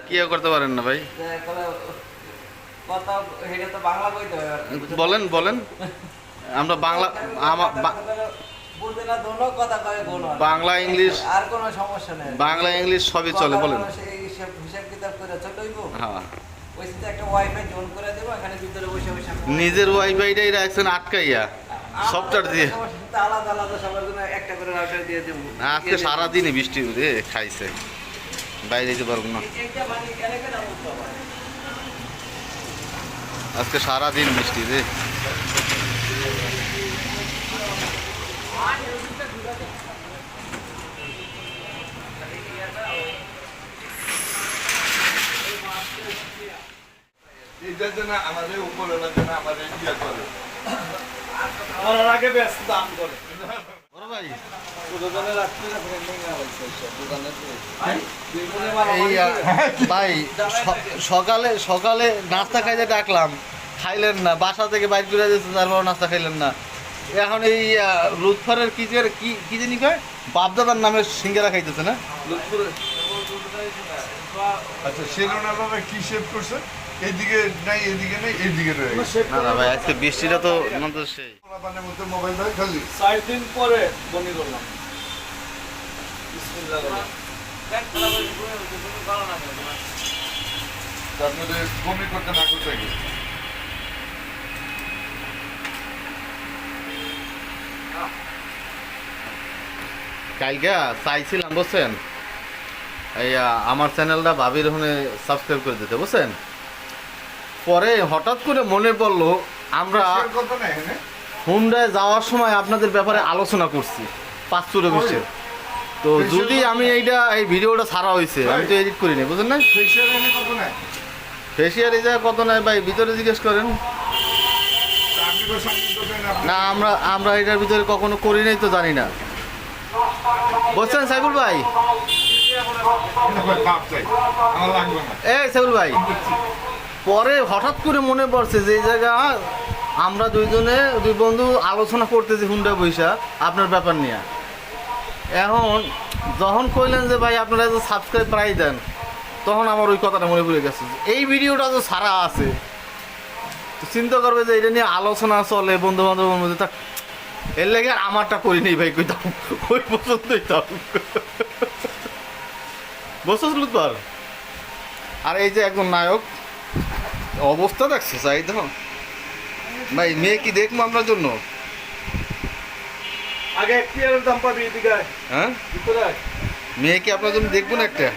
কি করতে পারেন না ভাই? কথা এটা তো বাংলা কইতে হয়। বলেন বলেন। আমরা বাংলা বুঝতে না দোনো কথা কয় কোন বাংলা ইংলিশ আর কোনো সমস্যা নেই। বাংলা ইংলিশ সবই চলে, বলেন। হিসাব কিতাব করে চলইবো। হ্যাঁ, ওই সাথে একটা ওয়াইফাই জয়েন করে দেব, এখানে ভিতরে বসে বসে নিজের ওয়াইফাইটাই রাখছেন আটকাইয়া সফটওয়্যার দিয়ে। আলাদা আলাদা সবার জন্য একটা করে রাউটার দিয়ে দেব। আজকে সারাদিনই বৃষ্টি রে খাইছে, বাইরে যেতে পারবো না। এইটা মানে কেন বলতো আবার আজকে সারাদিন বৃষ্টি রে। এইটার জন্য আমাদের উপরের জন্য আমাদের ইয়ে করে আমার আগে ব্যস্ত দাম করে। বড় ভাই দোকানে রাখতে না ফ্রেন্ডিং না হইছে দোকানে তো এই ভাই সকালে সকালে নাস্তা খাইতে ডাকলাম, খাইলেন না। বাসা থেকে বাইর করে দিয়েছে, তারপর নাস্তা খাইলেন না। এখন এই লুৎফারের কি জানি কয় বাপদাদার নামে সিঙ্গারা খাইতেছে না? আচ্ছা সেলুনা বাবা কি শেভ করছে? এইদিকে নাই এদিকে নাই এইদিকে রয়ে গেছে। না না ভাই, আজকে বৃষ্টিটা তো সেই। মানে মধ্যে মোবাইল ধরে খালি 4 দিন পরে বনি করলাম। বিসমিল্লাহ বলে দেখ খেলা বলে তুমি ভালো না করে তারপরে বমি করতে না করতে গিয়ে কালকে চাইছিলাম বুঝছেন, এই আমার চ্যানেলটা ভাবির ওখানে সাবস্ক্রাইব করে দিতে, বুঝছেন। পরে হঠাৎ করে মনে পড়লো আমরা কত না এখানে হুন্ডায় যাওয়ার সময় আপনাদের ব্যাপারে আলোচনা করছি 5 চুরে বসে। তো যদি আমি এই ভিডিওটা ছাড়া হয়েছে, আমি তো এডিট করিনি, বুঝলেন না। ফেশিয়াল এনে কত না ফেসিয়াল এই জায়গায় কত নাই ভাই, ভিতরে জিজ্ঞেস করেন। আপনি তো সংযুক্ত করেন আপনি না আমরা এটার ভিতরে কখনো করি নাই, তো জানি না, বুঝছেন সাইফুল ভাই। পাপ চাই আমার লাগবে না। এই সাইফুল ভাই, পরে হঠাৎ করে মনে পড়ছে যে এই জায়গা আমরা দুই বন্ধু আলোচনা করতেছি হুন্ডা বৈশা আপনার ব্যাপার নিয়ে। এখন যখন কইলেন যে ভাই আপনারা তো সাবস্ক্রাইব প্রায় দেন, তখন আমার ওই কথাটা মনে পড়ে গেছে। এই ভিডিওটা তো সারা আছে, তো চিন্তা করবে যে এটা নিয়ে আলোচনা চলে বন্ধু বান্ধবের মধ্যে, তা এর লেগে আমারটা করি নেই ভাই, কইতাম ওই পছন্দই তো বসল তোর। আর এই যে একজন নায়ক অবস্থা দেখছে চাই তো ভাই, মেয়ে কি দেখবো আপনার জন্য? আগে এক্সপিরিয়েন্স দাম পাবি এদিকে হ্যাঁ, ভিতরে মেয়ে কি আপনার জন্য দেখবো না একটা?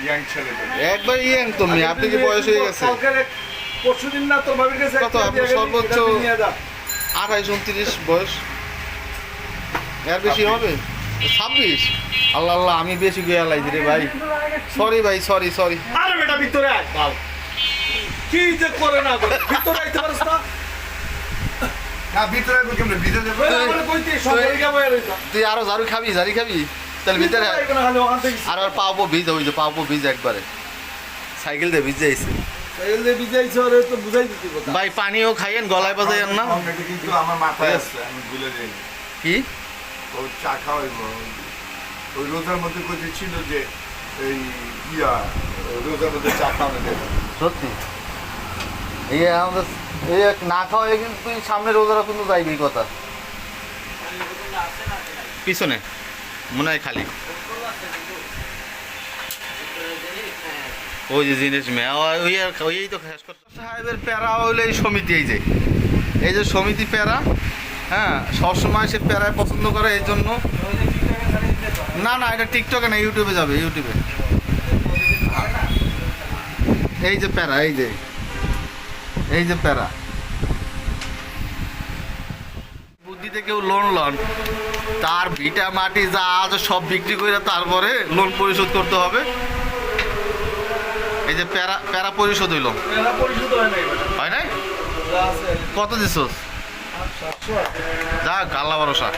ইয়াং ছেলে একবার ইয়াং তো মেয়ে, আপনি কি বয়স হয়ে গেছে? পরশুদিন না তোর ভাবির কাছে কত আপনার সর্বোচ্চ 28-29 বয়স, এর বেশি হবে? 26? আল্লাহ আল্লাহ, আমি বেশি গিয়ে লাইছি রে ভাই, সরি ভাই, সরি। আরে বেটা ভিতরে আয় বাল কি যে করে না করে ভিতরে আইতে পারিস না। না ভিতরে কেমনে ভিতরে যাবে আমরা কইতে সব জায়গা বইয়া রইছ তুই আরো ঝাড়ু খাবি তাহলে ভিতরে আয়। খালি ওখান থেকে আর পাবো ভিজ, ওই যে পাবো ভিজ একবারে, সাইকেল দিয়ে ভিজে আইছে সাইকেল দিয়ে ভিজাইছ রে, তো বুঝাই দিতি কথা। ভাই। পানিও খাইয়েন, গলায় বাজাইয়েন না। এটা কিন্তু আমার মাথায় আছে, আমি ভুলে যাই কি ও চা খাওয়াইব ওই রোজার মধ্যে কথা ছিল যে এই রোজার মধ্যে চা খাওয়ানো দেবে সত্যি? এই আমাদের এই না খাওয়া কিন্তু তুই সামনে রোজারা কিন্তু যাইবি, কথা পিছনে মনে হয় খালি ওই যে জিনিস ওই তো সাহেবের প্যারা হইলে এই সমিতি, এই যে সমিতি প্যারা, হ্যাঁ, সবসময় সে প্যারায় পছন্দ করে, এই জন্য। না এটা টিকটকে না, ইউটিউবে যাবে, ইউটিউবে। এই যে প্যারা, এই যে প্যারা, বুদ্ধিতে কেউ লোন তার ভিটা মাটি যা আছে সব বিক্রি করে তারপরে লোন পরিশোধ করতে হবে। এই যে প্যারা পরিশোধ হইল, এরা পরিচিত হয় নাই বেটা হয় নাই? যা আছে কত দিছস? 700 যাক আল্লাহ ভরসা।